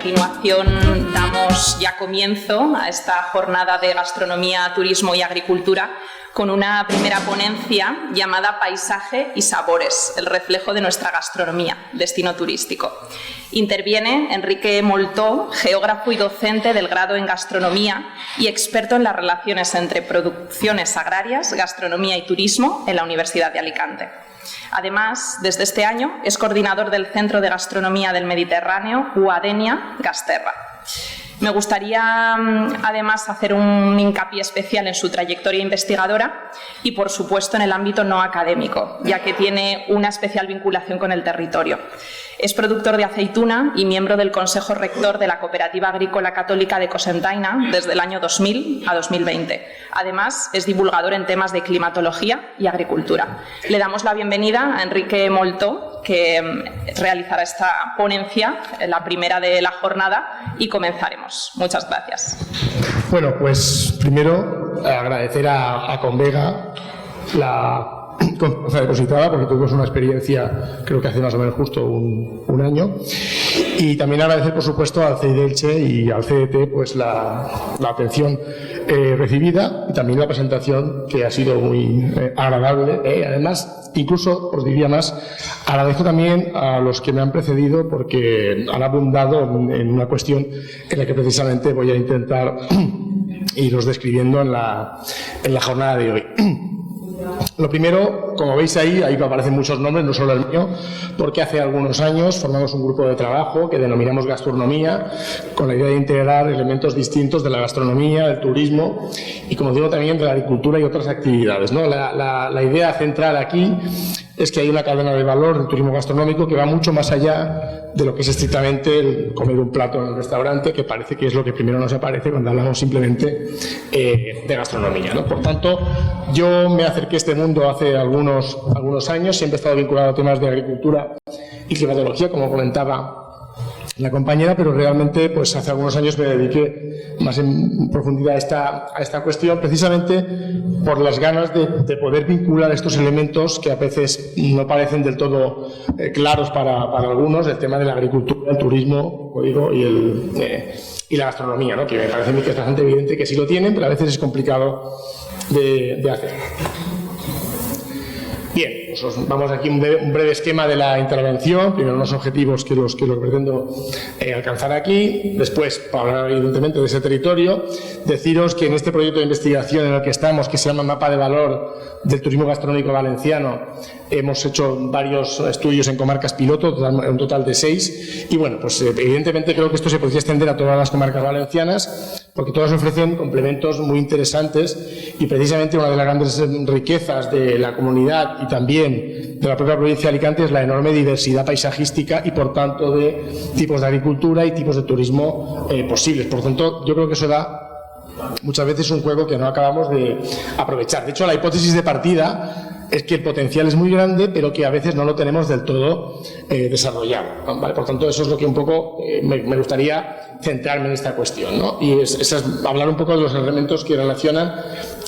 continuación damos ya comienzo a esta jornada de gastronomía, turismo y agricultura con una primera ponencia llamada Paisaje y Sabores, el reflejo de nuestra gastronomía, destino turístico. Interviene Enrique Moltó, geógrafo y docente del grado en gastronomía y experto en las relaciones entre producciones agrarias, gastronomía y turismo en la Universidad de Alicante. Además, desde este año es coordinador del Centro de Gastronomía del Mediterráneo, UADENIA Gasterra. Me gustaría, además, hacer un hincapié especial en su trayectoria investigadora y, por supuesto, en el ámbito no académico, ya que tiene una especial vinculación con el territorio. Es productor de aceituna y miembro del Consejo Rector de la Cooperativa Agrícola Católica de Cocentaina desde el año 2000 a 2020. Además, es divulgador en temas de climatología y agricultura. Le damos la bienvenida a Enrique Moltó, que realizará esta ponencia, la primera de la jornada, y comenzaremos. Muchas gracias. Bueno, pues primero agradecer a Convega la confianza depositada, porque tuvimos una experiencia, creo que hace más o menos justo un año, y también agradecer, por supuesto, al CEI de Elche y al CDT pues la atención recibida y también la presentación, que ha sido muy agradable. Además, incluso os diría más, agradezco también a los que me han precedido, porque han abundado en una cuestión en la que precisamente voy a intentar iros describiendo en la jornada de hoy. Lo primero, como veis ahí aparecen muchos nombres, no solo el mío, porque hace algunos años formamos un grupo de trabajo que denominamos Gastronomía, con la idea de integrar elementos distintos de la gastronomía, del turismo y, como digo, también de la agricultura y otras actividades, ¿no? La idea central aquí es que hay una cadena de valor del turismo gastronómico que va mucho más allá de lo que es estrictamente el comer un plato en el restaurante, que parece que es lo que primero nos aparece cuando hablamos simplemente de gastronomía, ¿no? Por tanto, yo me acerqué a este mundo hace algunos años, siempre he estado vinculado a temas de agricultura y climatología, como comentaba la compañera, pero realmente pues hace algunos años me dediqué más en profundidad a esta cuestión, precisamente por las ganas de poder vincular estos elementos que a veces no parecen del todo claros para algunos, el tema de la agricultura, el turismo, como digo, y la gastronomía, ¿no? Que me parece a mí que es bastante evidente que sí lo tienen, pero a veces es complicado de hacer. Bien, pues vamos aquí un breve esquema de la intervención. Primero unos objetivos que los pretendo alcanzar aquí. Después, para hablar evidentemente de ese territorio, deciros que en este proyecto de investigación en el que estamos, que se llama Mapa de Valor del Turismo Gastronómico Valenciano, hemos hecho varios estudios en comarcas piloto, un total de 6. Y bueno, pues evidentemente creo que esto se podría extender a todas las comarcas valencianas, porque todas ofrecen complementos muy interesantes, y precisamente una de las grandes riquezas de la comunidad y también de la propia provincia de Alicante es la enorme diversidad paisajística y, por tanto, de tipos de agricultura y tipos de turismo posibles. Por tanto, yo creo que eso da muchas veces un juego que no acabamos de aprovechar. De hecho, la hipótesis de partida es que el potencial es muy grande, pero que a veces no lo tenemos del todo desarrollado, ¿vale? Por tanto, eso es lo que un poco me gustaría centrarme en esta cuestión, ¿no? Y es hablar un poco de los elementos que relacionan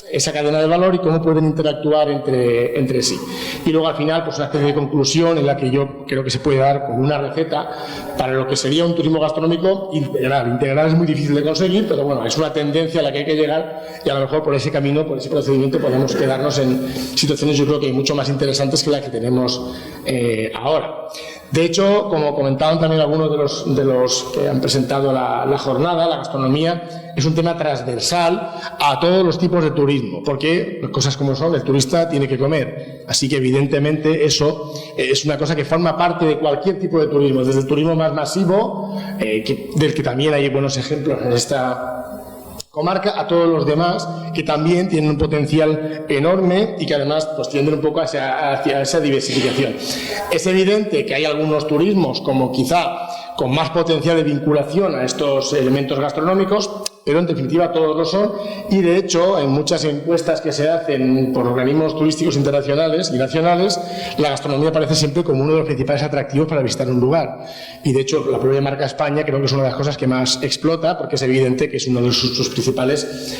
esa cadena de valor y cómo pueden interactuar entre sí. Y luego, al final, pues una especie de conclusión en la que yo creo que se puede dar como una receta para lo que sería un turismo gastronómico integral. Integral es muy difícil de conseguir, pero bueno, es una tendencia a la que hay que llegar, y a lo mejor por ese camino, por ese procedimiento, podemos quedarnos en situaciones, yo creo que mucho más interesantes que la que tenemos ahora. De hecho, como comentaban también algunos de los que han presentado la jornada, la gastronomía es un tema transversal a todos los tipos de turismo, porque cosas como son, el turista tiene que comer. Así que evidentemente eso es una cosa que forma parte de cualquier tipo de turismo, desde el turismo más masivo, del que también hay buenos ejemplos en esta comarca, a todos los demás que también tienen un potencial enorme y que además pues tienden un poco hacia esa diversificación. Es evidente que hay algunos turismos como quizá con más potencial de vinculación a estos elementos gastronómicos, pero en definitiva todos lo son, y de hecho en muchas encuestas que se hacen por organismos turísticos internacionales y nacionales, la gastronomía aparece siempre como uno de los principales atractivos para visitar un lugar, y de hecho la propia marca España creo que es una de las cosas que más explota, porque es evidente que es uno de sus principales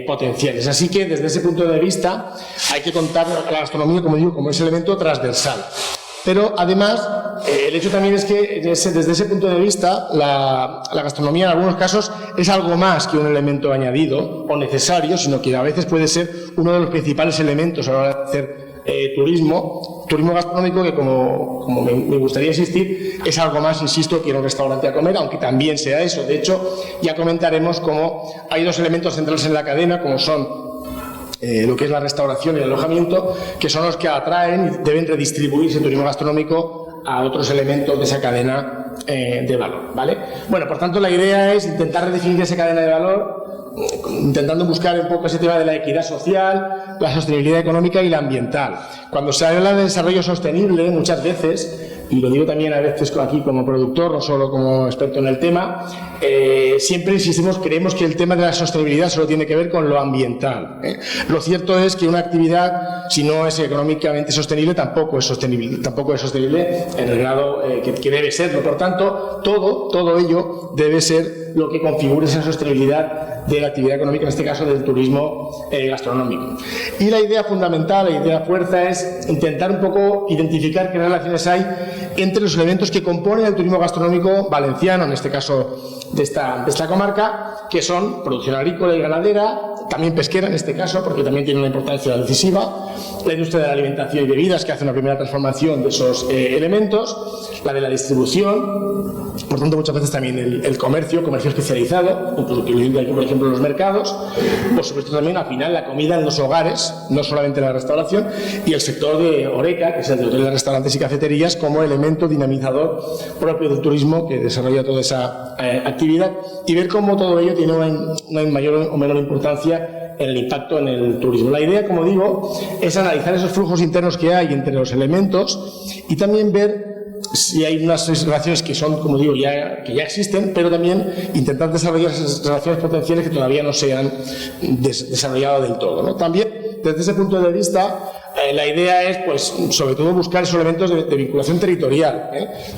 potenciales. Así que desde ese punto de vista hay que contar la gastronomía, como digo, como ese elemento transversal. Pero además, el hecho también es que desde ese punto de vista la gastronomía en algunos casos es algo más que un elemento añadido o necesario, sino que a veces puede ser uno de los principales elementos a la hora de hacer turismo gastronómico, que como me gustaría insistir, es algo más, insisto, que ir a un restaurante a comer, aunque también sea eso. De hecho, ya comentaremos cómo hay dos elementos centrales en la cadena, como son lo que es la restauración y el alojamiento, que son los que atraen y deben redistribuir ese turismo gastronómico a otros elementos de esa cadena de valor, ¿vale? Bueno, por tanto, la idea es intentar redefinir esa cadena de valor, intentando buscar un poco ese tema de la equidad social, la sostenibilidad económica y la ambiental. Cuando se habla de desarrollo sostenible, muchas veces, y lo digo también a veces aquí como productor, no solo como experto en el tema, siempre insistimos, creemos que el tema de la sostenibilidad solo tiene que ver con lo ambiental. Lo cierto es que una actividad, si no es económicamente sostenible, tampoco es sostenible en el grado que debe serlo. Por tanto, todo ello debe ser lo que configure esa sostenibilidad de la actividad económica, en este caso del turismo gastronómico. Y la idea fundamental, la idea fuerza es intentar un poco identificar qué relaciones hay entre los elementos que componen el turismo gastronómico valenciano, en este caso de esta comarca, que son producción agrícola y ganadera, también pesquera en este caso, porque también tiene una importancia decisiva, la industria de la alimentación y bebidas, que hace una primera transformación de esos elementos, la de la distribución, por tanto muchas veces también el comercio especializado, incluso que incluye aquí, por ejemplo, los mercados, por supuesto también al final la comida en los hogares, no solamente en la restauración, y el sector de Horeca, que es el de hoteles, restaurantes y cafeterías, como elemento dinamizador propio del turismo que desarrolla toda esa actividad, y ver cómo todo ello tiene una mayor o menor importancia en el impacto en el turismo. La idea, como digo, es analizar esos flujos internos que hay entre los elementos y también ver si hay unas relaciones que son, como digo, que ya existen, pero también intentar desarrollar esas relaciones potenciales que todavía no se han desarrollado del todo, ¿no? También, desde ese punto de vista, la idea es, pues, sobre todo buscar esos elementos de vinculación territorial.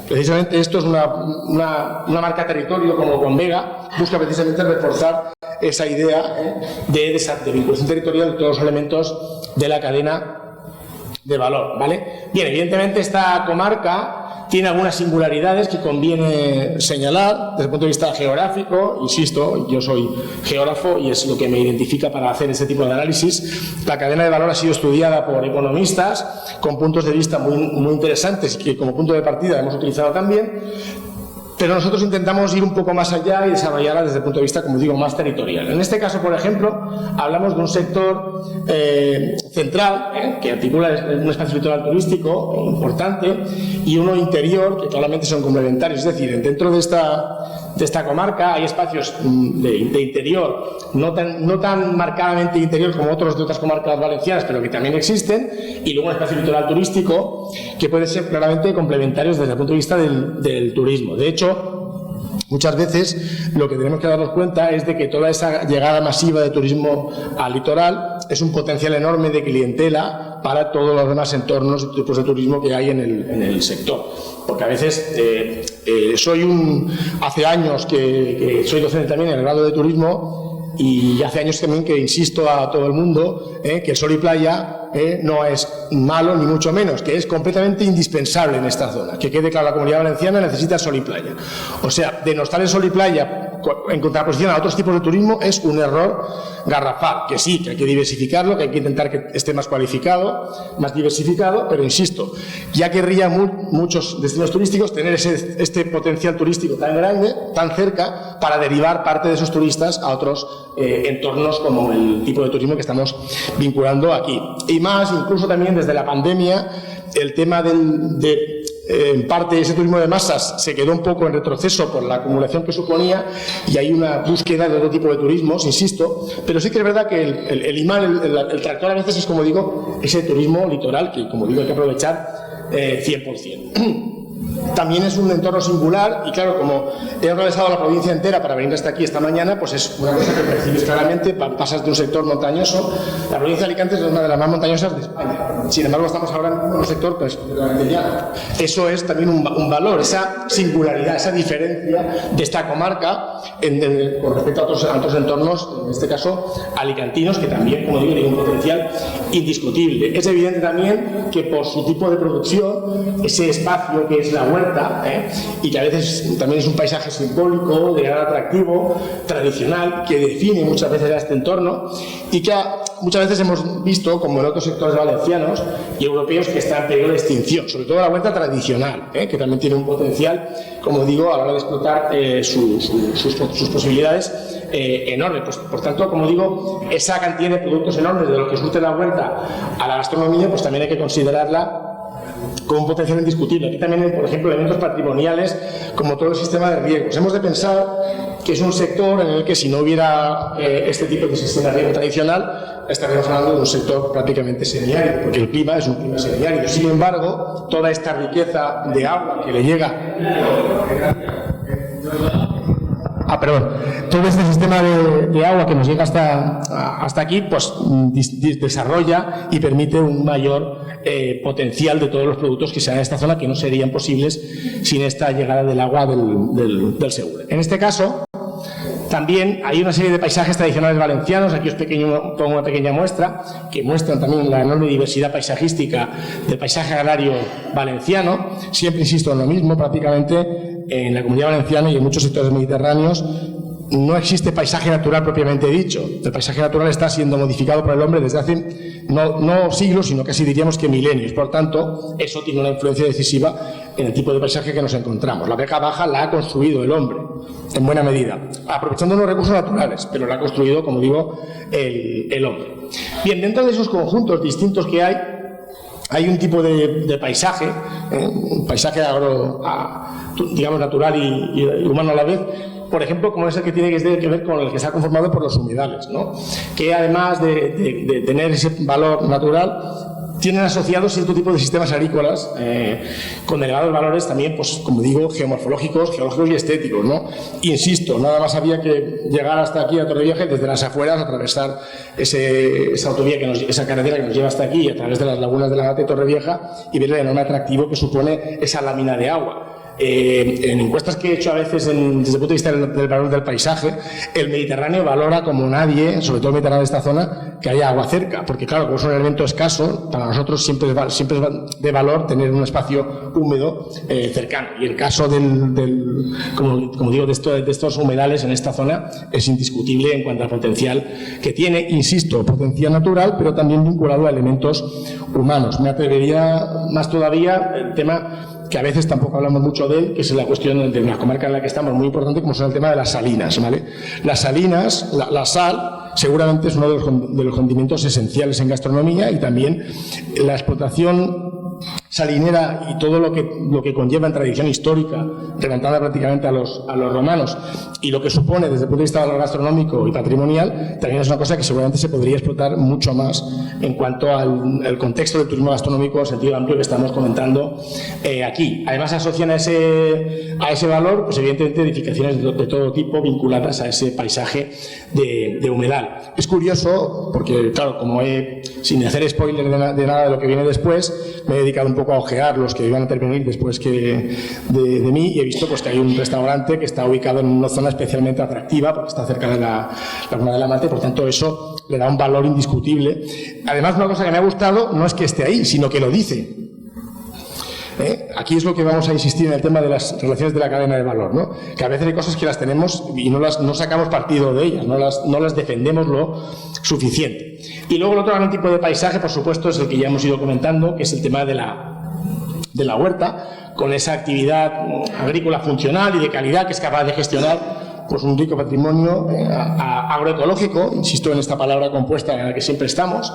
Precisamente esto es una marca territorio como Convega, busca precisamente reforzar esa idea de vinculación territorial de todos los elementos de la cadena de valor, ¿vale? Bien, evidentemente esta comarca tiene algunas singularidades que conviene señalar desde el punto de vista geográfico. Insisto, yo soy geógrafo y es lo que me identifica para hacer este tipo de análisis. La cadena de valor ha sido estudiada por economistas con puntos de vista muy interesantes y que como punto de partida hemos utilizado también. Pero nosotros intentamos ir un poco más allá y desarrollarla desde el punto de vista, como digo, más territorial. En este caso, por ejemplo, hablamos de un sector central, que articula un espacio litoral turístico importante, y uno interior, que claramente son complementarios. Es decir, dentro de esta comarca hay espacios de interior, no tan marcadamente interior como otros de otras comarcas valencianas, pero que también existen, y luego un espacio litoral turístico que puede ser claramente complementarios desde el punto de vista del turismo. De hecho, muchas veces lo que tenemos que darnos cuenta es de que toda esa llegada masiva de turismo al litoral es un potencial enorme de clientela para todos los demás entornos y tipos de turismo que hay en el sector. Porque a veces hace años que soy docente también en el grado de turismo, y hace años también que insisto a todo el mundo que el sol y playa no es malo ni mucho menos, que es completamente indispensable en esta zona. Que quede claro, la Comunidad Valenciana necesita sol y playa. O sea, denostar el sol y playa en contraposición a otros tipos de turismo es un error garrafal. Que sí, que hay que diversificarlo, que hay que intentar que esté más cualificado, más diversificado, pero insisto, ya querría muchos destinos turísticos tener este potencial turístico tan grande, tan cerca, para derivar parte de esos turistas a otros entornos como el tipo de turismo que estamos vinculando aquí. Y más, incluso también desde la pandemia, el tema en parte ese turismo de masas se quedó un poco en retroceso por la acumulación que suponía, y hay una búsqueda de otro tipo de turismos, insisto, pero sí que es verdad que el imán, el tractor a veces es, como digo, ese turismo litoral que, como digo, hay que aprovechar 100%. también es un entorno singular y claro, como he atravesado la provincia entera para venir hasta aquí esta mañana, pues es una cosa que percibes claramente, pasas de un sector montañoso. La provincia de Alicante es una de las más montañosas de España, sin embargo estamos ahora en un sector pues completamente llano. Eso es también un valor, esa singularidad, esa diferencia de esta comarca con respecto a otros entornos, en este caso alicantinos, que también, como digo, tienen un potencial indiscutible. Es evidente también que por su tipo de producción, ese espacio que es la huerta, y que a veces también es un paisaje simbólico, de gran atractivo, tradicional, que define muchas veces a este entorno y que muchas veces hemos visto, como en otros sectores valencianos y europeos, que está en peligro de extinción, sobre todo la huerta tradicional, que también tiene un potencial, como digo, a la hora de explotar sus posibilidades enorme. Pues, por tanto, como digo, esa cantidad de productos enormes de lo que surte la huerta a la gastronomía, pues también hay que considerarla con un potencial indiscutible. Aquí también hay, por ejemplo, elementos patrimoniales como todo el sistema de riegos. Hemos de pensar que es un sector en el que si no hubiera este tipo de sistema de riego tradicional, estaríamos hablando de un sector prácticamente semiárido, porque el clima es un clima semiárido. Sin embargo, toda esta riqueza de agua que le llega... Todo este sistema de agua que nos llega hasta aquí, pues desarrolla y permite un mayor potencial de todos los productos que se dan en esta zona, que no serían posibles sin esta llegada del agua del Segura. En este caso, también hay una serie de paisajes tradicionales valencianos, aquí os pongo una pequeña muestra, que muestran también la enorme diversidad paisajística del paisaje agrario valenciano. Siempre insisto en lo mismo, prácticamente en la Comunidad Valenciana y en muchos sectores mediterráneos no existe paisaje natural propiamente dicho. El paisaje natural está siendo modificado por el hombre desde hace no siglos, sino casi diríamos que milenios. Por tanto, eso tiene una influencia decisiva en el tipo de paisaje que nos encontramos. La Vega Baja la ha construido el hombre, en buena medida, aprovechando unos recursos naturales, pero la ha construido, como digo, el hombre. Bien, dentro de esos conjuntos distintos que hay un tipo de paisaje, un paisaje digamos natural y humano a la vez, por ejemplo, como es el que tiene que ver con el que está conformado por los humedales, ¿no? Que además de tener ese valor natural, tienen asociados cierto tipo de sistemas agrícolas con elevados valores también, pues como digo, geomorfológicos, geológicos y estéticos, ¿no? Insisto, nada más había que llegar hasta aquí a Torrevieja, desde las afueras, atravesar esa autovía, esa carretera que nos lleva hasta aquí, a través de las lagunas de la Gata y Torrevieja, y ver el enorme atractivo que supone esa lámina de agua. En encuestas que he hecho a veces desde el punto de vista del valor del paisaje, el Mediterráneo valora como nadie, sobre todo el Mediterráneo de esta zona, que haya agua cerca, porque claro, como es un elemento escaso, para nosotros siempre es de valor tener un espacio húmedo cercano, y el caso como digo, de estos humedales en esta zona es indiscutible en cuanto al potencial que tiene, insisto, potencial natural, pero también vinculado a elementos humanos. Me atrevería más todavía el tema que a veces tampoco hablamos mucho de él, que es la cuestión de una comarca en la que estamos, muy importante, como es el tema de las salinas, ¿vale? Las salinas, la sal, seguramente es uno de los condimentos esenciales en gastronomía, y también la explotación salinera y todo lo que conlleva en tradición histórica, remontada prácticamente a los romanos, y lo que supone desde el punto de vista gastronómico y patrimonial, también es una cosa que seguramente se podría explotar mucho más en cuanto al contexto del turismo gastronómico en sentido amplio que estamos comentando aquí. Además, se asocian a ese valor, pues evidentemente, edificaciones de todo tipo vinculadas a ese paisaje de humedal. Es curioso porque, claro, sin hacer spoiler de nada de lo que viene después, me he dedicado un poco a ojear los que iban a intervenir después de mí, y he visto pues que hay un restaurante que está ubicado en una zona especialmente atractiva porque está cerca de la Laguna de la Mate, por tanto eso le da un valor indiscutible. Además, una cosa que me ha gustado no es que esté ahí, sino que lo dice. Aquí es lo que vamos a insistir en el tema de las relaciones de la cadena de valor, ¿no? Que a veces hay cosas que las tenemos y no sacamos partido de ellas, no las defendemos lo suficiente. Y luego el otro gran tipo de paisaje, por supuesto, es el que ya hemos ido comentando, que es el tema de la huerta, con esa actividad agrícola funcional y de calidad que es capaz de gestionar pues un rico patrimonio agroecológico, insisto en esta palabra compuesta en la que siempre estamos,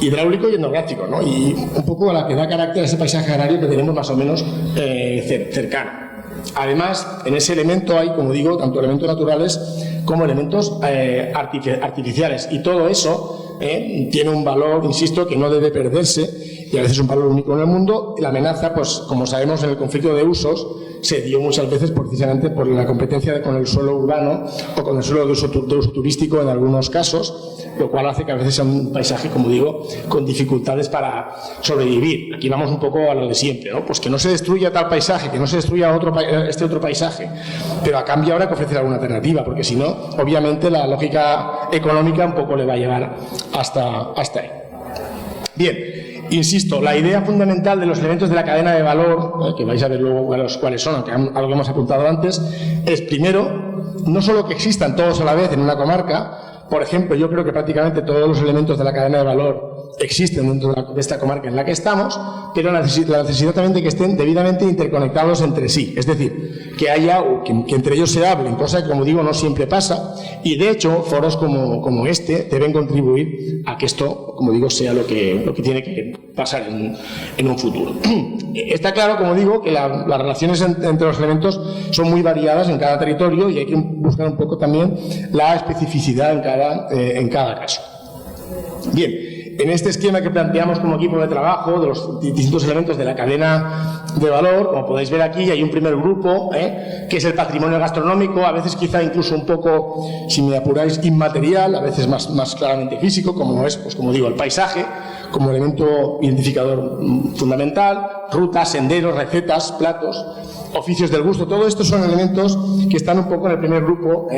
hidráulico y etnográfico, ¿no? Y un poco a la que da carácter a ese paisaje agrario que tenemos más o menos cercano. Además, en ese elemento hay, como digo, tanto elementos naturales como elementos artificiales, y todo eso tiene un valor, insisto, que no debe perderse y a veces un valor único en el mundo. La amenaza, pues como sabemos, en el conflicto de usos se dio muchas veces precisamente por la competencia con el suelo urbano o con el suelo de uso turístico en algunos casos, lo cual hace que a veces sea un paisaje, como digo, con dificultades para sobrevivir. Aquí vamos un poco a lo de siempre, ¿no? Pues que no se destruya tal paisaje, que no se destruya este otro paisaje, pero a cambio habrá que ofrecer alguna alternativa, porque si no, obviamente la lógica económica un poco le va a llevar hasta ahí. Bien, insisto, la idea fundamental de los elementos de la cadena de valor, que vais a ver luego cuáles son, aunque algo que hemos apuntado antes, es primero, no solo que existan todos a la vez en una comarca. Por ejemplo, yo creo que prácticamente todos los elementos de la cadena de valor existen dentro de esta comarca en la que estamos, pero la necesidad también de que estén debidamente interconectados entre sí, es decir, que haya que entre ellos se hablen, cosa que, como digo, no siempre pasa, y de hecho foros como este deben contribuir a que esto, como digo, sea lo que tiene que pasar en un futuro. Está claro, como digo, que las relaciones entre los elementos son muy variadas en cada territorio y hay que buscar un poco también la especificidad en cada caso. Bien, en este esquema que planteamos como equipo de trabajo de los distintos elementos de la cadena de valor, como podéis ver aquí, hay un primer grupo, que es el patrimonio gastronómico, a veces quizá incluso un poco, si me apuráis, inmaterial, a veces más claramente físico, como es, pues como digo, el paisaje, como elemento identificador fundamental, rutas, senderos, recetas, platos, oficios del gusto. Todo esto son elementos que están un poco en el primer grupo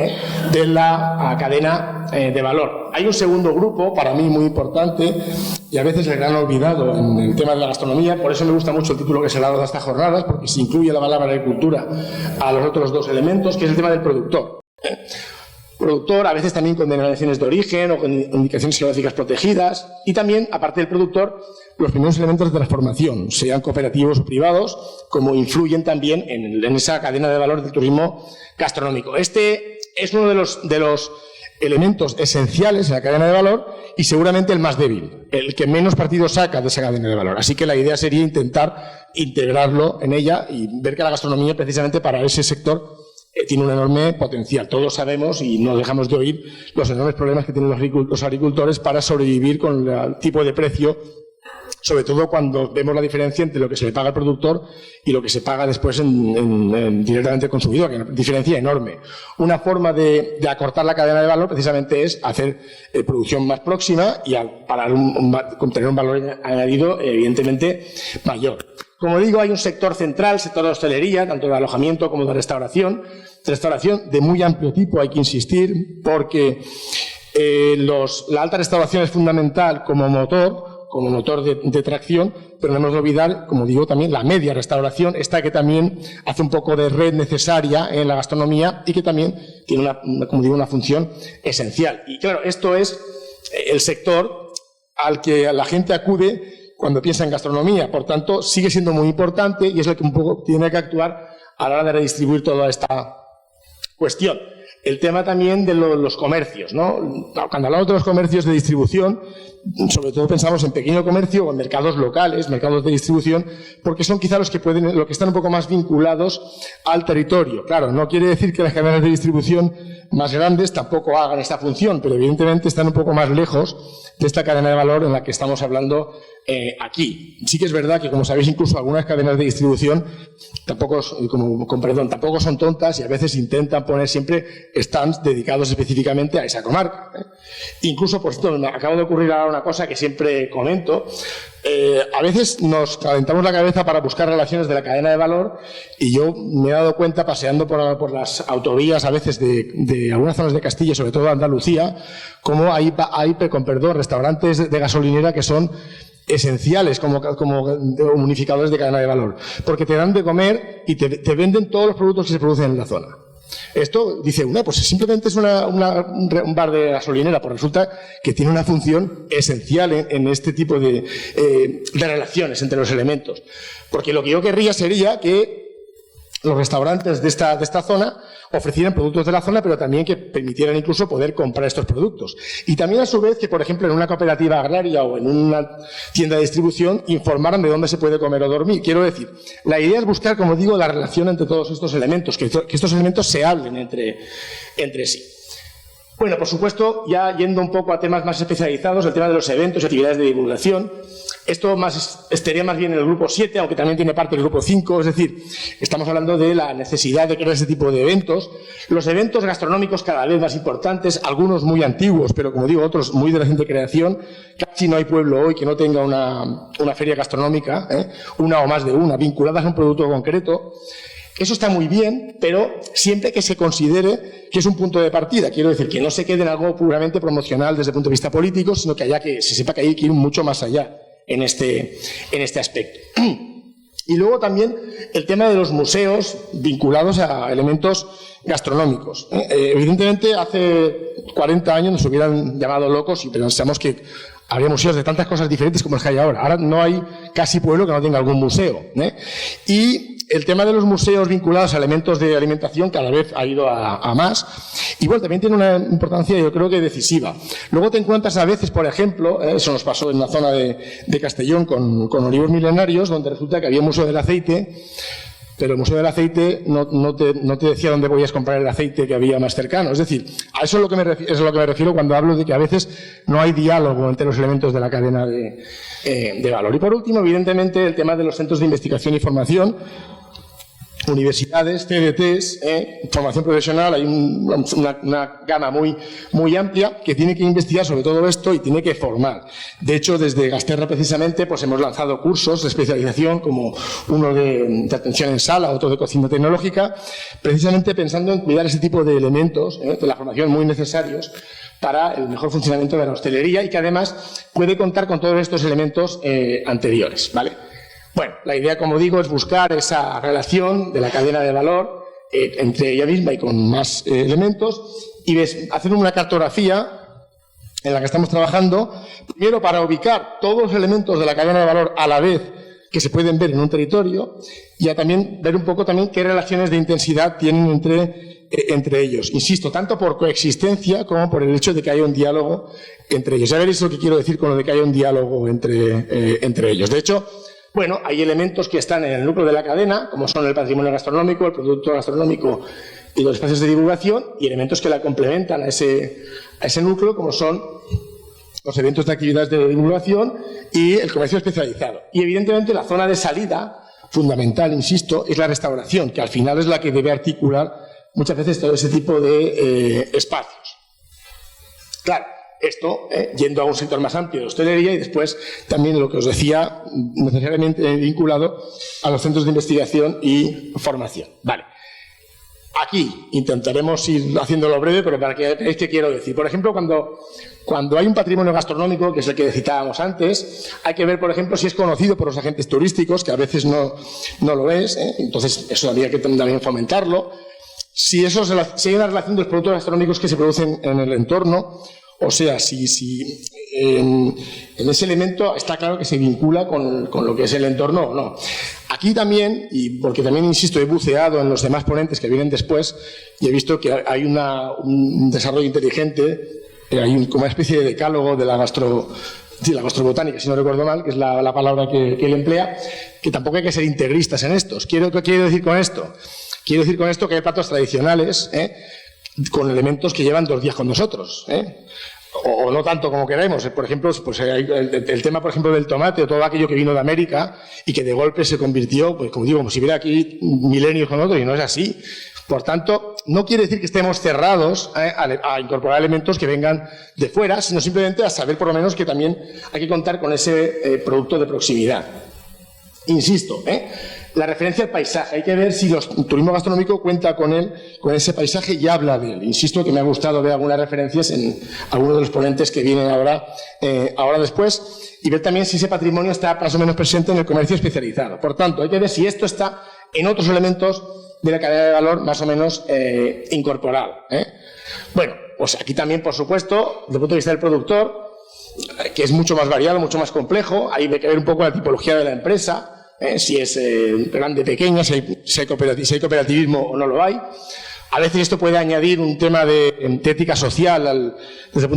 de la cadena de valor. Hay un segundo grupo, para mí muy importante, y a veces el gran olvidado en el tema de la gastronomía. Por eso me gusta mucho el título que se ha dado a estas jornadas, porque se incluye la palabra agricultura a los otros dos elementos, que es el tema del productor. Productor, a veces también con denominaciones de origen o con indicaciones geográficas protegidas, y también, aparte del productor, los primeros elementos de transformación, sean cooperativos o privados, como influyen también en esa cadena de valor del turismo gastronómico. Este es uno de los elementos esenciales en la cadena de valor y seguramente el más débil, el que menos partido saca de esa cadena de valor. Así que la idea sería intentar integrarlo en ella y ver que la gastronomía, precisamente para ese sector, tiene un enorme potencial. Todos sabemos y no dejamos de oír los enormes problemas que tienen los agricultores para sobrevivir con el tipo de precio, sobre todo cuando vemos la diferencia entre lo que se le paga al productor y lo que se paga después directamente al consumidor, que es una diferencia enorme. Una forma de acortar la cadena de valor precisamente es hacer producción más próxima y para tener un valor añadido evidentemente mayor. Como digo, hay un sector central, el sector de hostelería, tanto de alojamiento como de restauración de muy amplio tipo, hay que insistir, porque la alta restauración es fundamental como motor de tracción, pero no hemos de olvidar, como digo, también la media restauración, esta que también hace un poco de red necesaria en la gastronomía y que también tiene una función esencial. Y claro, esto es el sector al que la gente acude cuando piensa en gastronomía. Por tanto, sigue siendo muy importante y es el que un poco tiene que actuar a la hora de redistribuir toda esta cuestión. El tema también de los comercios, ¿no? Cuando hablamos de los comercios de distribución, sobre todo pensamos en pequeño comercio o en mercados locales, mercados de distribución, porque son quizá los que están un poco más vinculados al territorio. Claro, no quiere decir que las cadenas de distribución más grandes tampoco hagan esta función, pero evidentemente están un poco más lejos de esta cadena de valor en la que estamos hablando aquí. Sí que es verdad que, como sabéis, incluso algunas cadenas de distribución tampoco son tontas y a veces intentan poner siempre stands dedicados específicamente a esa comarca. Incluso, por cierto, me acaba de ocurrir ahora una cosa que siempre comento. A veces nos calentamos la cabeza para buscar relaciones de la cadena de valor y yo me he dado cuenta, paseando por las autovías a veces de algunas zonas de Castilla, sobre todo de Andalucía, como hay restaurantes de gasolinera que son esenciales como unificadores de cadena de valor, porque te dan de comer y te venden todos los productos que se producen en la zona. Esto dice pues simplemente es un bar de gasolinera, pues resulta que tiene una función esencial en este tipo de relaciones entre los elementos, porque lo que yo querría sería que los restaurantes de esta zona ofrecieran productos de la zona, pero también que permitieran incluso poder comprar estos productos. Y también, a su vez, que, por ejemplo, en una cooperativa agraria o en una tienda de distribución informaran de dónde se puede comer o dormir. Quiero decir, la idea es buscar, como digo, la relación entre todos estos elementos, que estos elementos se hablen entre sí. Bueno, por supuesto, ya yendo un poco a temas más especializados, el tema de los eventos y actividades de divulgación. Esto estaría más bien en el grupo 7, aunque también tiene parte del grupo 5, es decir, estamos hablando de la necesidad de crear ese tipo de eventos. Los eventos gastronómicos cada vez más importantes, algunos muy antiguos, pero como digo, otros muy de reciente creación. Casi no hay pueblo hoy que no tenga una feria gastronómica, una o más de una, vinculadas a un producto concreto. Eso está muy bien, pero siempre que se considere que es un punto de partida. Quiero decir, que no se quede en algo puramente promocional desde el punto de vista político, sino que se sepa que hay que ir mucho más allá en este aspecto. Y luego también el tema de los museos vinculados a elementos gastronómicos. Evidentemente, hace 40 años nos hubieran llamado locos y pensamos que había museos de tantas cosas diferentes como los que hay ahora. Ahora no hay casi pueblo que no tenga algún museo. Y el tema de los museos vinculados a elementos de alimentación cada vez ha ido a más. Y bueno, también tiene una importancia, yo creo que decisiva. Luego te encuentras a veces, por ejemplo, eso nos pasó en la zona de Castellón con Olivos Milenarios, donde resulta que había un museo del aceite, pero el museo del aceite no te decía dónde podías comprar el aceite que había más cercano. Es decir, a eso es lo que me refiero cuando hablo de que a veces no hay diálogo entre los elementos de la cadena de valor. Y por último, evidentemente, el tema de los centros de investigación y formación. Universidades, CDTs, formación profesional, hay una gama muy amplia que tiene que investigar sobre todo esto y tiene que formar. De hecho, desde Gasterra precisamente pues hemos lanzado cursos de especialización, como uno de atención en sala, otro de cocina tecnológica, precisamente pensando en cuidar ese tipo de elementos de la formación muy necesarios para el mejor funcionamiento de la hostelería y que además puede contar con todos estos elementos anteriores, ¿vale? Bueno, la idea, como digo, es buscar esa relación de la cadena de valor entre ella misma y con más elementos y hacer una cartografía en la que estamos trabajando, primero para ubicar todos los elementos de la cadena de valor a la vez que se pueden ver en un territorio y a también ver un poco también qué relaciones de intensidad tienen entre ellos. Insisto, tanto por coexistencia como por el hecho de que haya un diálogo entre ellos. Ya veréis lo que quiero decir con lo de que haya un diálogo entre ellos. De hecho, bueno, hay elementos que están en el núcleo de la cadena, como son el patrimonio gastronómico, el producto gastronómico y los espacios de divulgación, y elementos que la complementan a ese núcleo, como son los eventos de actividades de divulgación y el comercio especializado. Y evidentemente la zona de salida, fundamental, insisto, es la restauración, que al final es la que debe articular muchas veces todo ese tipo de espacios. Claro. Esto yendo a un sector más amplio de hostelería y después también lo que os decía, necesariamente vinculado a los centros de investigación y formación. Vale. Aquí intentaremos ir haciéndolo breve, pero para que veáis qué quiero decir. Por ejemplo, cuando hay un patrimonio gastronómico, que es el que citábamos antes, hay que ver, por ejemplo, si es conocido por los agentes turísticos, que a veces no lo es, entonces eso habría que también fomentarlo. Si hay una relación de los productos gastronómicos que se producen en el entorno. O sea, si en ese elemento está claro que se vincula con lo que es el entorno o no. Aquí también, y porque también, insisto, he buceado en los demás ponentes que vienen después y he visto que hay un desarrollo inteligente, hay como una especie de decálogo de la gastrobotánica, si no recuerdo mal, que es la palabra que él emplea, que tampoco hay que ser integristas en estos. ¿Qué quiero decir con esto? Quiero decir con esto que hay platos tradicionales, con elementos que llevan 2 días con nosotros, o no tanto como queremos. Por ejemplo, pues hay el tema, por ejemplo, del tomate o todo aquello que vino de América y que de golpe se convirtió, pues como digo, como si hubiera aquí milenios con otros, y no es así. Por tanto, no quiere decir que estemos cerrados a incorporar elementos que vengan de fuera, sino simplemente a saber por lo menos que también hay que contar con ese producto de proximidad. Insisto, la referencia al paisaje. Hay que ver si el turismo gastronómico cuenta con ese paisaje y habla de él. Insisto que me ha gustado ver algunas referencias en algunos de los ponentes que vienen ahora después y ver también si ese patrimonio está más o menos presente en el comercio especializado. Por tanto, hay que ver si esto está en otros elementos de la cadena de valor más o menos incorporado. Bueno, pues aquí también, por supuesto, desde el punto de vista del productor, que es mucho más variado, mucho más complejo, hay que ver un poco la tipología de la empresa, si es grande, pequeña, si hay cooperativismo o no lo hay. A veces esto puede añadir un tema de ética social desde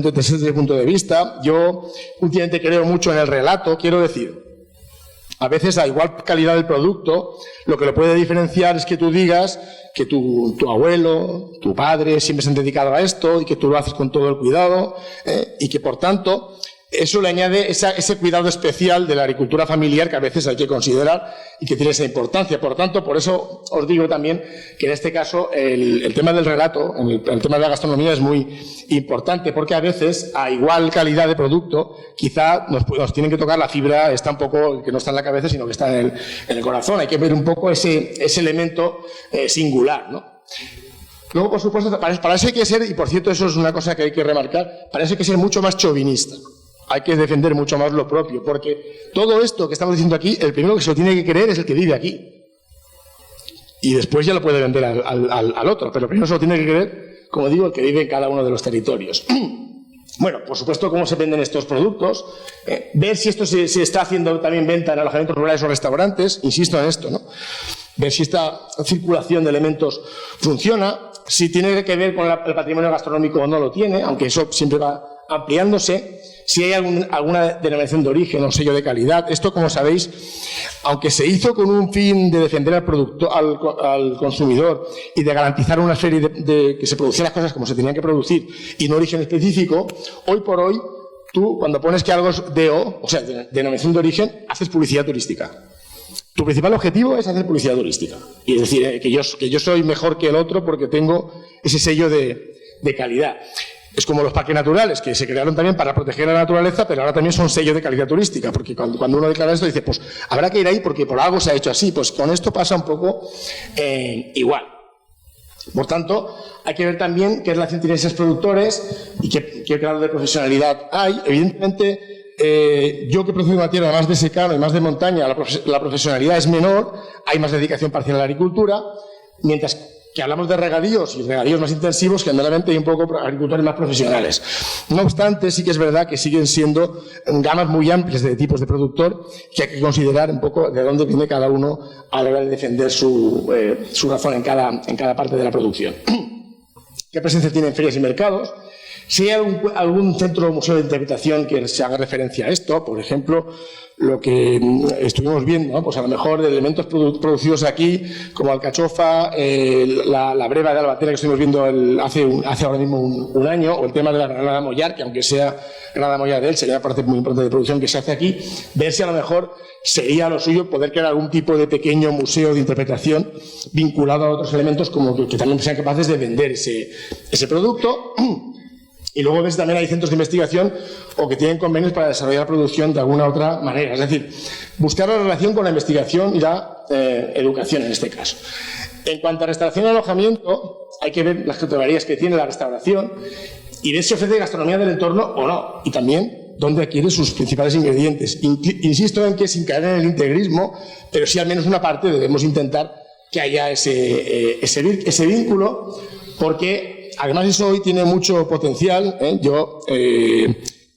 el punto de vista. Yo últimamente creo mucho en el relato, quiero decir, a veces a igual calidad del producto, lo que lo puede diferenciar es que tú digas que tu abuelo, tu padre siempre se han dedicado a esto y que tú lo haces con todo el cuidado y que por tanto eso le añade ese cuidado especial de la agricultura familiar que a veces hay que considerar y que tiene esa importancia. Por tanto, por eso os digo también que en este caso el tema del relato, el tema de la gastronomía es muy importante, porque a veces a igual calidad de producto quizá nos tienen que tocar la fibra, está un poco, que no está en la cabeza sino que está en el corazón. Hay que ver un poco ese elemento singular, ¿no? Luego, por supuesto, para eso hay que ser, y por cierto eso es una cosa que hay que remarcar, para eso hay que ser mucho más chauvinista. Hay que defender mucho más lo propio, porque todo esto que estamos diciendo aquí, el primero que se lo tiene que creer es el que vive aquí. Y después ya lo puede vender al otro, pero primero se lo tiene que creer, como digo, el que vive en cada uno de los territorios. Bueno, por supuesto, cómo se venden estos productos, ver si esto se está haciendo también venta en alojamientos rurales o restaurantes, insisto en esto, ¿no? Ver si esta circulación de elementos funciona, si tiene que ver con el patrimonio gastronómico o no lo tiene, aunque eso siempre va ampliándose, si hay alguna denominación de origen o sello de calidad. Esto, como sabéis, aunque se hizo con un fin de defender al productor, al consumidor y de garantizar una serie de que se producieran las cosas como se tenían que producir y no origen específico, hoy por hoy tú, cuando pones que algo es DO, o sea, denominación de origen, haces publicidad turística. Tu principal objetivo es hacer publicidad turística. Y es decir, que yo soy mejor que el otro porque tengo ese sello de calidad. Es como los parques naturales, que se crearon también para proteger la naturaleza, pero ahora también son sellos de calidad turística, porque cuando uno declara esto dice, pues habrá que ir ahí porque por algo se ha hecho así. Pues con esto pasa un poco igual. Por tanto, hay que ver también qué relación tienen esos productores y qué grado de profesionalidad hay. Evidentemente, yo que produzco una tierra más de secano y más de montaña, la profesionalidad es menor, hay más dedicación parcial a la agricultura, mientras que hablamos de regadíos y regadíos más intensivos, generalmente hay un poco agricultores más profesionales. No obstante, sí que es verdad que siguen siendo gamas muy amplias de tipos de productor que hay que considerar un poco de dónde viene cada uno a la hora de defender su razón en cada parte de la producción. ¿Qué presencia tiene en ferias y mercados? Si hay algún centro o museo de interpretación que se haga referencia a esto, por ejemplo, lo que estuvimos viendo, ¿no? Pues a lo mejor de elementos producidos aquí, como alcachofa, la breva de Albatera que estuvimos viendo hace ahora mismo un año, o el tema de la granada mollar, que aunque sea granada mollar de él, sería una parte muy importante de producción que se hace aquí, ver si a lo mejor sería lo suyo poder crear algún tipo de pequeño museo de interpretación vinculado a otros elementos como que también sean capaces de vender ese producto. Y luego ves también hay centros de investigación o que tienen convenios para desarrollar la producción de alguna otra manera. Es decir, buscar la relación con la investigación y la educación en este caso. En cuanto a restauración y alojamiento, hay que ver las categorías que tiene la restauración y ver si ofrece gastronomía del entorno o no. Y también dónde adquiere sus principales ingredientes. Insisto en que sin caer en el integrismo, pero sí al menos una parte debemos intentar que haya ese vínculo, porque además eso hoy tiene mucho potencial.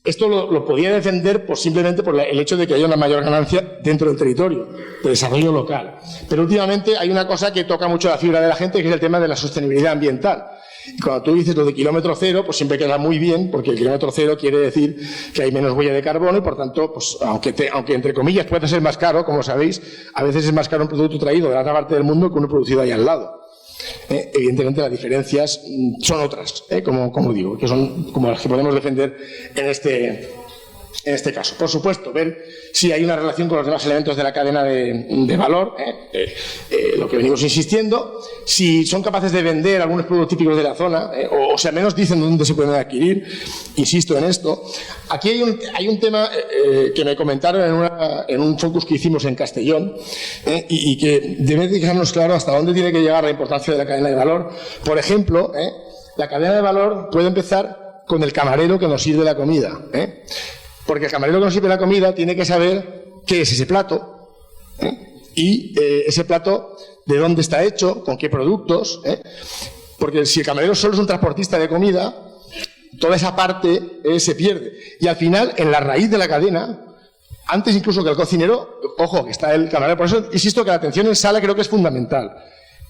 Esto lo podía defender simplemente por el hecho de que haya una mayor ganancia dentro del territorio, de desarrollo local. Pero últimamente hay una cosa que toca mucho la fibra de la gente, que es el tema de la sostenibilidad ambiental. Y cuando tú dices lo de kilómetro cero, pues siempre queda muy bien, porque el kilómetro cero quiere decir que hay menos huella de carbono y, por tanto, pues aunque entre comillas puede ser más caro, como sabéis, a veces es más caro un producto traído de la otra parte del mundo que uno producido ahí al lado. Evidentemente las diferencias son otras, como digo, que son como las que podemos defender en este caso. Por supuesto, ver si hay una relación con los demás elementos de la cadena de valor, lo que venimos insistiendo, si son capaces de vender algunos productos típicos de la zona, o si al menos dicen dónde se pueden adquirir, insisto en esto. Aquí hay un tema que me comentaron en un focus que hicimos en Castellón, y que debe dejarnos claro hasta dónde tiene que llegar la importancia de la cadena de valor. Por ejemplo, la cadena de valor puede empezar con el camarero que nos sirve la comida, porque el camarero que nos sirve la comida tiene que saber qué es ese plato, y ese plato de dónde está hecho, con qué productos, porque si el camarero solo es un transportista de comida, toda esa parte se pierde. Y al final, en la raíz de la cadena, antes incluso que el cocinero, ojo, que está el camarero. Por eso insisto que la atención en sala creo que es fundamental.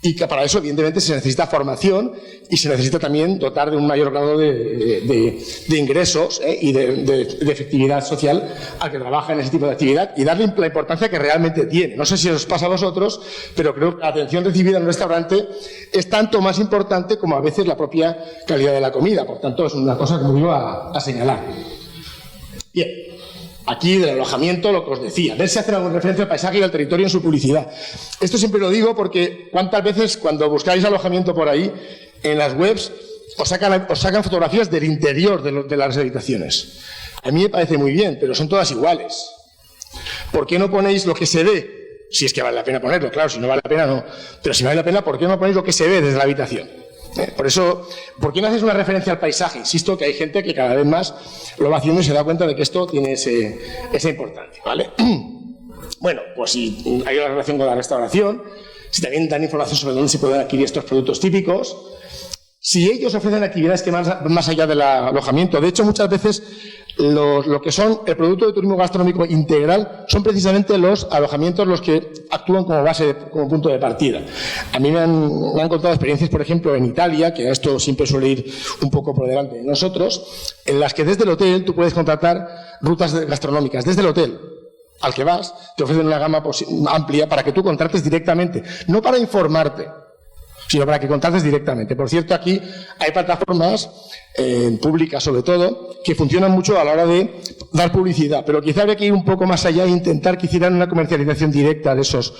Y que para eso, evidentemente, se necesita formación y se necesita también dotar de un mayor grado de ingresos y de efectividad social al que trabaja en ese tipo de actividad y darle la importancia que realmente tiene. No sé si os pasa a vosotros, pero creo que la atención recibida en un restaurante es tanto más importante como a veces la propia calidad de la comida. Por tanto, es una cosa, como digo, a señalar. Bien, aquí del alojamiento lo que os decía, ver si hacen alguna referencia al paisaje y al territorio en su publicidad. Esto siempre lo digo porque cuántas veces cuando buscáis alojamiento por ahí, en las webs, os sacan fotografías del interior de las habitaciones. A mí me parece muy bien, pero son todas iguales. ¿Por qué no ponéis lo que se ve? Si es que vale la pena ponerlo, claro, si no vale la pena no. Pero si vale la pena, ¿por qué no ponéis lo que se ve desde la habitación? Por eso, ¿por qué no haces una referencia al paisaje? Insisto que hay gente que cada vez más lo va haciendo y se da cuenta de que esto tiene esa importancia, ¿vale? Bueno, pues si hay una relación con la restauración, si también dan información sobre dónde se pueden adquirir estos productos típicos, si ellos ofrecen actividades que más allá del alojamiento. De hecho, muchas veces lo que son el producto de turismo gastronómico integral son precisamente los alojamientos los que actúan como base, como punto de partida. A mí me han contado experiencias, por ejemplo, en Italia, que esto siempre suele ir un poco por delante de nosotros, en las que desde el hotel tú puedes contratar rutas gastronómicas. Desde el hotel al que vas te ofrecen una gama amplia para que tú contrates directamente, no para informarte, sino para que contrates directamente. Por cierto, aquí hay plataformas públicas, sobre todo, que funcionan mucho a la hora de dar publicidad, pero quizá habría que ir un poco más allá e intentar que hicieran una comercialización directa de esos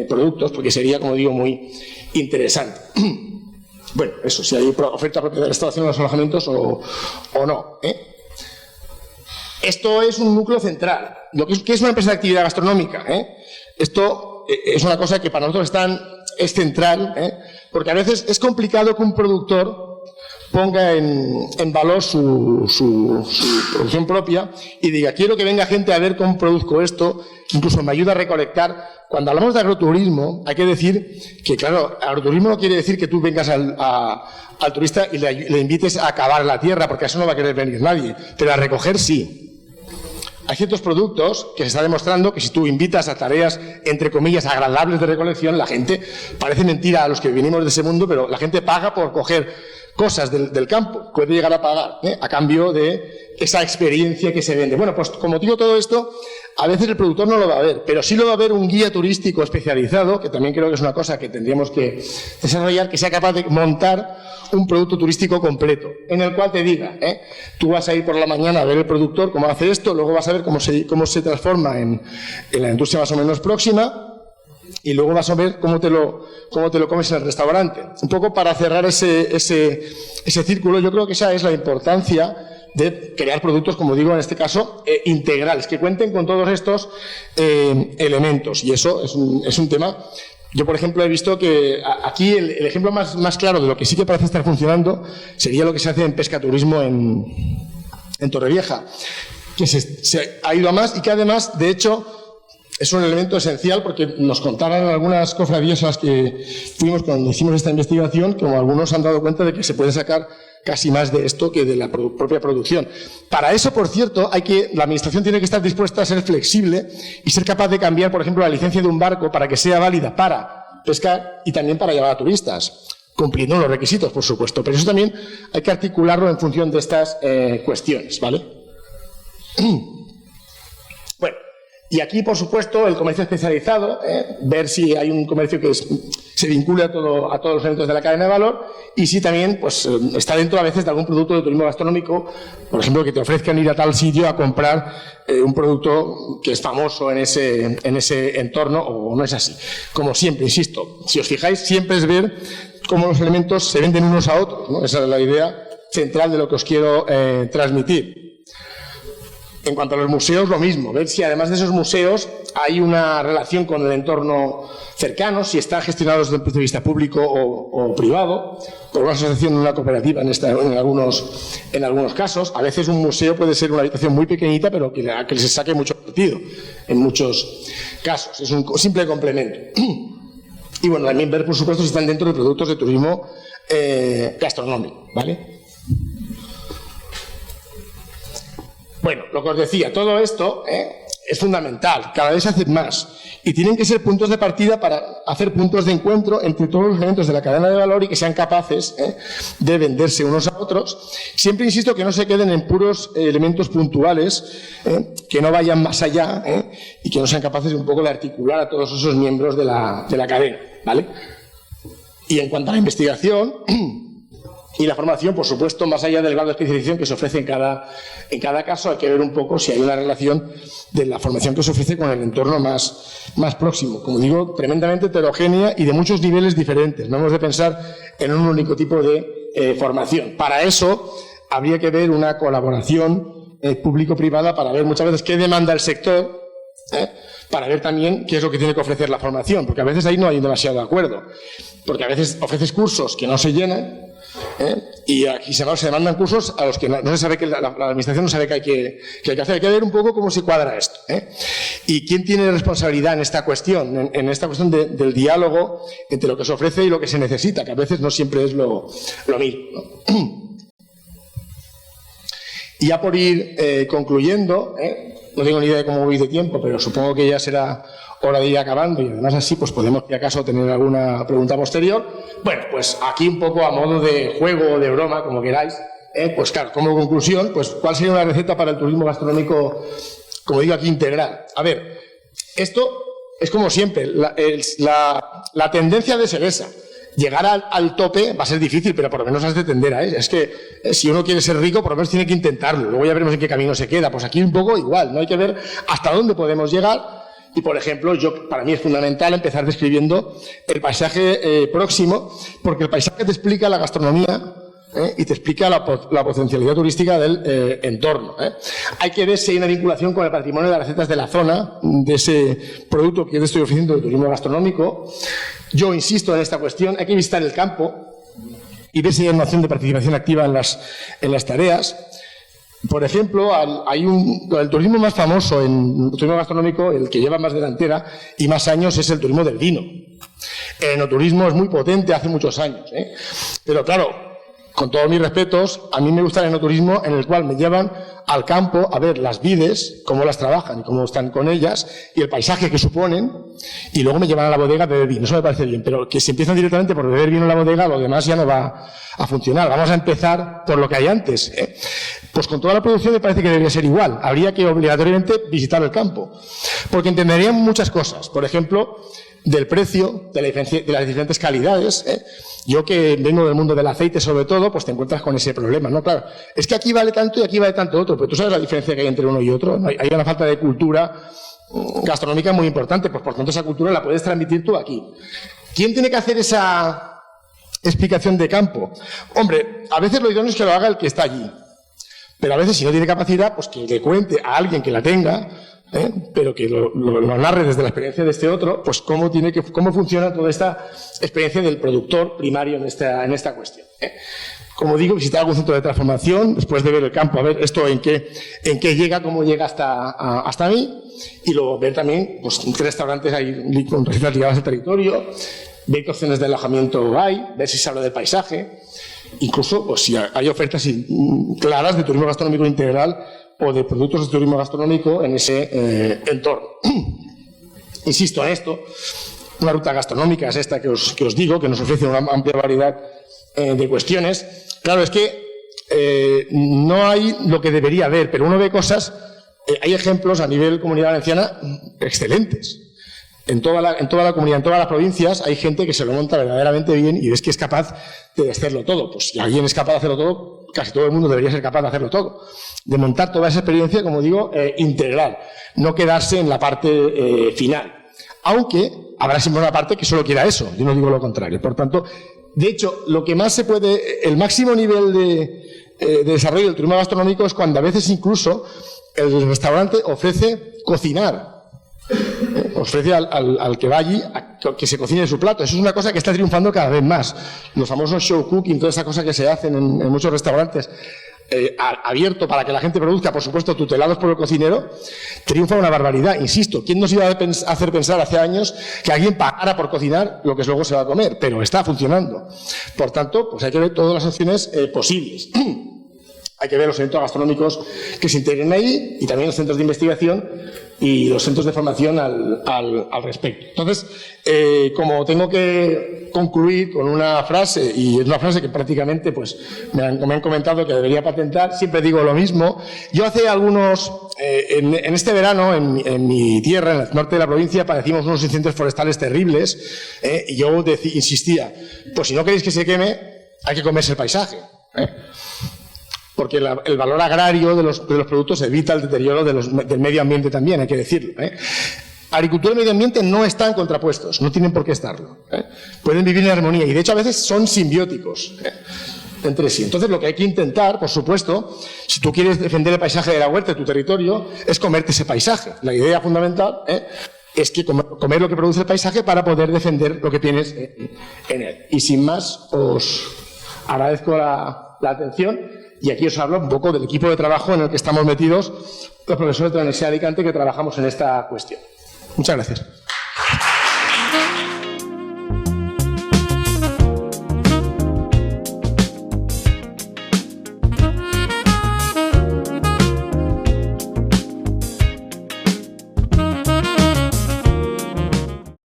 productos, porque sería, como digo, muy interesante. Bueno, eso, si hay oferta propia de restauración en los alojamientos o no. Esto es un núcleo central. ¿Qué es una empresa de actividad gastronómica? Esto es una cosa que para nosotros es central, porque a veces es complicado que un productor ponga en valor su producción propia y diga, quiero que venga gente a ver cómo produzco esto, incluso me ayuda a recolectar. Cuando hablamos de agroturismo, hay que decir que, claro, agroturismo no quiere decir que tú vengas al turista y le invites a cavar la tierra, porque a eso no va a querer venir nadie, pero a recoger sí. Hay ciertos productos que se está demostrando que si tú invitas a tareas, entre comillas, agradables de recolección, la gente, parece mentira a los que venimos de ese mundo, pero la gente paga por coger cosas del campo, puede llegar a pagar, a cambio de esa experiencia que se vende. Bueno, pues como digo todo esto, a veces el productor no lo va a ver, pero sí lo va a ver un guía turístico especializado, que también creo que es una cosa que tendríamos que desarrollar, que sea capaz de montar un producto turístico completo, en el cual te diga, tú vas a ir por la mañana a ver el productor, cómo hace esto, luego vas a ver cómo se transforma en la industria más o menos próxima, y luego vas a ver cómo te lo comes en el restaurante. Un poco para cerrar ese círculo, yo creo que esa es la importancia de crear productos, como digo, en este caso, integrales, que cuenten con todos estos elementos. Y eso es un tema. Yo, por ejemplo, he visto que aquí el ejemplo más claro de lo que sí que parece estar funcionando sería lo que se hace en pescaturismo en Torrevieja, que se ha ido a más y que además, de hecho, es un elemento esencial porque nos contaban algunas cofradías a las que fuimos cuando hicimos esta investigación, como algunos han dado cuenta de que se puede sacar casi más de esto que de la propia producción. Para eso, por cierto, la administración tiene que estar dispuesta a ser flexible y ser capaz de cambiar, por ejemplo, la licencia de un barco para que sea válida para pescar y también para llevar a turistas, cumpliendo los requisitos, por supuesto. Pero eso también hay que articularlo en función de estas cuestiones, ¿vale? Bueno. Y aquí, por supuesto, el comercio especializado, ver si hay un comercio que se vincule a todos los elementos de la cadena de valor y si también pues, está dentro a veces de algún producto de turismo gastronómico, por ejemplo, que te ofrezcan ir a tal sitio a comprar un producto que es famoso en ese entorno o no es así. Como siempre, insisto, si os fijáis, siempre es ver cómo los elementos se venden unos a otros, ¿no? Esa es la idea central de lo que os quiero transmitir. En cuanto a los museos, lo mismo, ver si además de esos museos hay una relación con el entorno cercano, si están gestionados desde el punto de vista público o privado, por una asociación o una cooperativa en algunos casos. A veces un museo puede ser una habitación muy pequeñita, pero que se saque mucho partido en muchos casos. Es un simple complemento. Y bueno, también ver, por supuesto, si están dentro de productos de turismo gastronómico, ¿vale? Bueno, lo que os decía, todo esto es fundamental, cada vez se hace más y tienen que ser puntos de partida para hacer puntos de encuentro entre todos los elementos de la cadena de valor y que sean capaces de venderse unos a otros. Siempre insisto que no se queden en puros elementos puntuales, que no vayan más allá y que no sean capaces un poco de articular a todos esos miembros de la cadena, ¿vale? Y en cuanto a la investigación, Y la formación, por supuesto, más allá del grado de especialización que se ofrece en cada caso, hay que ver un poco si hay una relación de la formación que se ofrece con el entorno más próximo. Como digo, tremendamente heterogénea y de muchos niveles diferentes. No hemos de pensar en un único tipo de formación. Para eso habría que ver una colaboración público-privada para ver muchas veces qué demanda el sector, para ver también qué es lo que tiene que ofrecer la formación, porque a veces ahí no hay demasiado acuerdo, porque a veces ofreces cursos que no se llenan, y aquí se demandan cursos a los que no se sabe, que la administración no sabe que hay que hacer. Hay que ver un poco cómo se cuadra esto, y quién tiene responsabilidad en esta cuestión, en esta cuestión del diálogo entre lo que se ofrece y lo que se necesita, que a veces no siempre es lo mismo, ¿no? Y ya por ir concluyendo, no tengo ni idea de cómo voy de tiempo, pero supongo que ya será hora de ir acabando, y además así pues podemos, si acaso, tener alguna pregunta posterior. Bueno, pues aquí un poco a modo de juego o de broma, como queráis, pues claro, como conclusión, pues ¿cuál sería una receta para el turismo gastronómico, como digo aquí, integral? A ver, esto es como siempre, la tendencia de ser esa. Llegar al tope va a ser difícil, pero por lo menos has de tender a eso. Es que si uno quiere ser rico, por lo menos tiene que intentarlo. Luego ya veremos en qué camino se queda. Pues aquí un poco igual, ¿no? Hay que ver hasta dónde podemos llegar. Y, por ejemplo, para mí es fundamental empezar describiendo el paisaje próximo, porque el paisaje te explica la gastronomía y te explica la potencialidad turística del entorno. Hay que ver si hay una vinculación con el patrimonio de las recetas de la zona, de ese producto que yo te estoy ofreciendo de turismo gastronómico. Yo insisto en esta cuestión, hay que visitar el campo y ver si hay una opción de participación activa en las tareas. Por ejemplo, el turismo más famoso en turismo gastronómico, el que lleva más delantera y más años, es el turismo del vino. El enoturismo es muy potente hace muchos años, pero claro, con todos mis respetos, a mí me gusta el enoturismo en el cual me llevan al campo a ver las vides, cómo las trabajan y cómo están con ellas, y el paisaje que suponen, y luego me llevan a la bodega a beber vino. Eso me parece bien, pero que si empiezan directamente por beber vino en la bodega, lo demás ya no va a funcionar. Vamos a empezar por lo que hay antes. Pues con toda la producción me parece que debería ser igual. Habría que obligatoriamente visitar el campo, porque entenderían muchas cosas. Por ejemplo, del precio, de las diferentes calidades. Yo que vengo del mundo del aceite sobre todo, pues te encuentras con ese problema, ¿no? Claro, es que aquí vale tanto y aquí vale tanto otro, pero tú sabes la diferencia que hay entre uno y otro. Hay una falta de cultura gastronómica muy importante, pues por tanto esa cultura la puedes transmitir tú aquí. ¿Quién tiene que hacer esa explicación de campo? Hombre, a veces lo idóneo es que lo haga el que está allí, pero a veces si no tiene capacidad, pues que le cuente a alguien que la tenga, pero que lo narre desde la experiencia de este otro, pues cómo funciona toda esta experiencia del productor primario en esta cuestión. Como digo, visitar algún centro de transformación, después de ver el campo, a ver esto en qué llega, cómo llega hasta mí, y luego ver también pues, en qué restaurantes hay con recetas ligadas al territorio, ver qué opciones de alojamiento hay, ver si se habla del paisaje, incluso pues, si hay ofertas claras de turismo gastronómico integral o de productos de turismo gastronómico en ese entorno. Insisto en esto, una ruta gastronómica es esta que os digo, que nos ofrece una amplia variedad de cuestiones. Claro, es que no hay lo que debería haber, pero uno ve cosas, hay ejemplos a nivel comunidad valenciana excelentes. En toda la comunidad, en todas las provincias, hay gente que se lo monta verdaderamente bien y ves que es capaz de hacerlo todo. Pues si alguien es capaz de hacerlo todo, casi todo el mundo debería ser capaz de hacerlo todo. De montar toda esa experiencia, como digo, integral. No quedarse en la parte final. Aunque habrá siempre una parte que solo quiera eso. Yo no digo lo contrario. Por tanto, de hecho, lo que más se puede, el máximo nivel de desarrollo del turismo gastronómico es cuando a veces incluso el restaurante ofrece cocinar. Ofrece al que va allí que se cocine su plato. Eso es una cosa que está triunfando cada vez más. Los famosos show cooking, toda esa cosa que se hacen en muchos restaurantes abierto para que la gente produzca, por supuesto, tutelados por el cocinero, triunfa una barbaridad. Insisto, ¿quién nos iba a hacer pensar hace años que alguien pagara por cocinar lo que luego se va a comer? Pero está funcionando. Por tanto, pues hay que ver todas las opciones posibles. Hay que ver los centros gastronómicos que se integren ahí y también los centros de investigación y los centros de formación al respecto. Entonces, como tengo que concluir con una frase, y es una frase que prácticamente pues, me han comentado que debería patentar, siempre digo lo mismo. Yo hace algunos, en este verano, en mi tierra, en el norte de la provincia, padecimos unos incendios forestales terribles, y yo insistía, pues si no queréis que se queme, hay que comerse el paisaje, porque el valor agrario de los productos evita el deterioro del medio ambiente también, hay que decirlo. Agricultura y medio ambiente no están contrapuestos, no tienen por qué estarlo. Pueden vivir en armonía y de hecho a veces son simbióticos entre sí. Entonces lo que hay que intentar, por supuesto, si tú quieres defender el paisaje de la huerta de tu territorio, es comerte ese paisaje. La idea fundamental es que comer lo que produce el paisaje para poder defender lo que tienes en él. Y sin más, os agradezco la atención y aquí os hablo un poco del equipo de trabajo en el que estamos metidos los profesores de la Universidad de Alicante que trabajamos en esta cuestión. Muchas gracias.